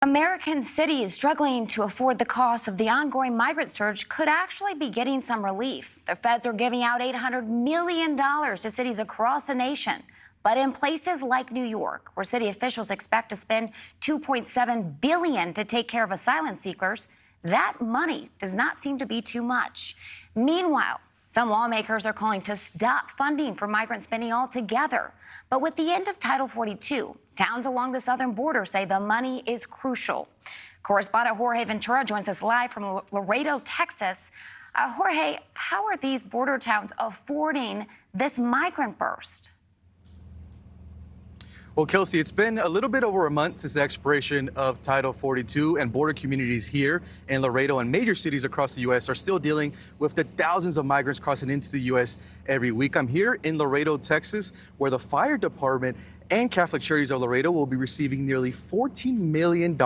American cities struggling to afford the cost of the ongoing migrant surge could actually be getting some relief. The feds are giving out $800 million to cities across the nation. But in places like New York, where city officials expect to spend $2.7 billion to take care of asylum seekers, that money does not seem to be too much. Meanwhile, some lawmakers are calling to stop funding for migrant spending altogether. But with the end of Title 42, towns along the southern border say the money is crucial. Correspondent Jorge Ventura joins us live from Laredo, Texas. Jorge, how are these border towns affording this migrant burst? Well, Kelsey, it's been a little bit over a month since the expiration of Title 42, and border communities here in Laredo and major cities across the U.S. are still dealing with the thousands of migrants crossing into the U.S. every week. I'm here in Laredo, Texas, where the fire department and Catholic Charities of Laredo will be receiving nearly $14 million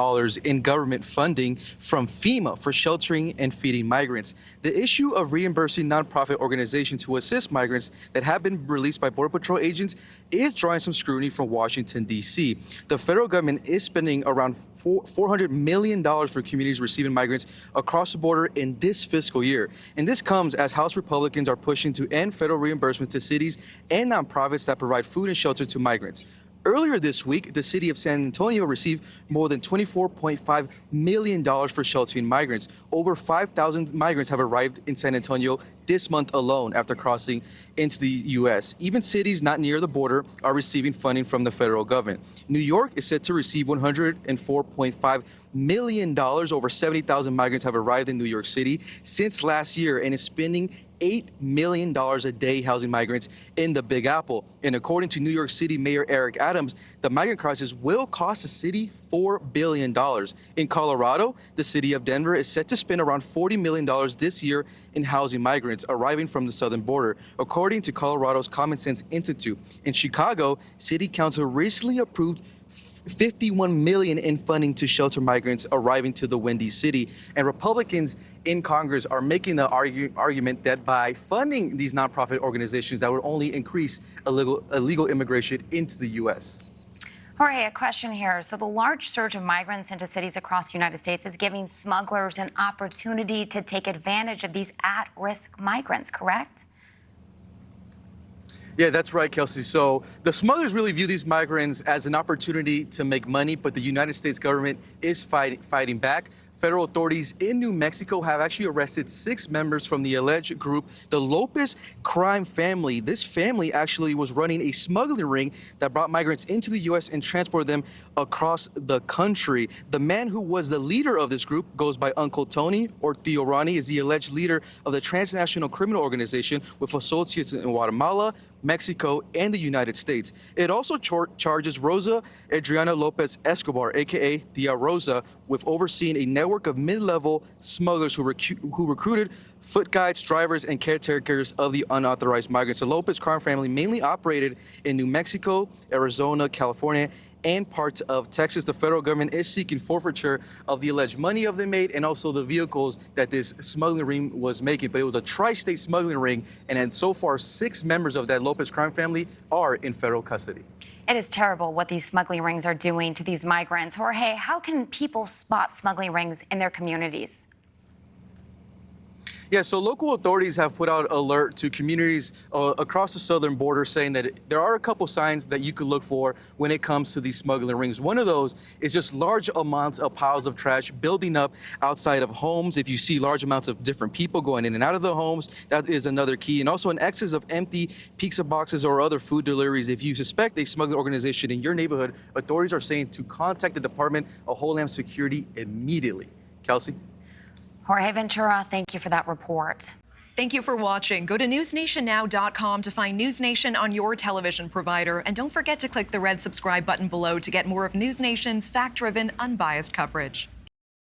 in government funding from FEMA for sheltering and feeding migrants. The issue of reimbursing nonprofit organizations who assist migrants that have been released by Border Patrol agents is drawing some scrutiny from Washington, D.C. The federal government is spending around $400 million for communities receiving migrants across the border in this fiscal year. And this comes as House Republicans are pushing to end federal reimbursements to cities and nonprofits that provide food and shelter to migrants. Earlier this week, the city of San Antonio received more than $24.5 million for sheltering migrants. Over 5,000 migrants have arrived in San Antonio this month alone after crossing into the U.S. Even cities not near the border are receiving funding from the federal government. New York is set to receive $104.5 million. Over 70,000 migrants have arrived in New York City since last year and is spending $8 million a day housing migrants in the Big Apple. And according to New York City Mayor Eric Adams, the migrant crisis will cost the city $4 billion. In Colorado, the city of Denver is set to spend around $40 million this year in housing migrants arriving from the southern border, according to Colorado's Common Sense Institute. In Chicago, City Council recently approved $51 million in funding to shelter migrants arriving to the Windy City. And Republicans in Congress are making the argument that by funding these nonprofit organizations, that would only increase illegal immigration into the U.S. Jorge, a question here. So the large surge of migrants into cities across the United States is giving smugglers an opportunity to take advantage of these at-risk migrants, correct? Yeah, that's right, Kelsey. So the smugglers really view these migrants as an opportunity to make money, but the United States government is fighting back. Federal authorities in New Mexico have actually arrested 6 members from the alleged group, the Lopez crime family. This family actually was running a smuggling ring that brought migrants into the U.S. and transported them across the country. The man who was the leader of this group goes by Uncle Tony, or Tío Ronnie, is the alleged leader of the transnational criminal organization with associates in Guatemala, Mexico, and the United States. It also charges Rosa Adriana Lopez Escobar, a.k.a. Tia Rosa, with overseeing a network of mid-level smugglers who recruited foot guides, drivers, and caretakers of the unauthorized migrants. The Lopez crime family mainly operated in New Mexico, Arizona, California, and parts of Texas. The federal government is seeking forfeiture of the alleged money they made and also the vehicles that this smuggling ring was making. But it was a tri-state smuggling ring, and so far 6 members of that Lopez crime family are in federal custody. It is terrible what these smuggling rings are doing to these migrants. Jorge, how can people spot smuggling rings in their communities? Yeah, so local authorities have put out alert to communities across the southern border saying that there are a couple signs that you could look for when it comes to these smuggling rings. One of those is just large amounts of piles of trash building up outside of homes. If you see large amounts of different people going in and out of the homes, that is another key. And also an excess of empty pizza boxes or other food deliveries. If you suspect a smuggling organization in your neighborhood, authorities are saying to contact the Department of Homeland Security immediately. Kelsey? Jorge Ventura, thank you for that report. Thank you for watching. Go to newsnationnow.com to find News Nation on your television provider. And don't forget to click the red subscribe button below to get more of News Nation's fact-driven, unbiased coverage.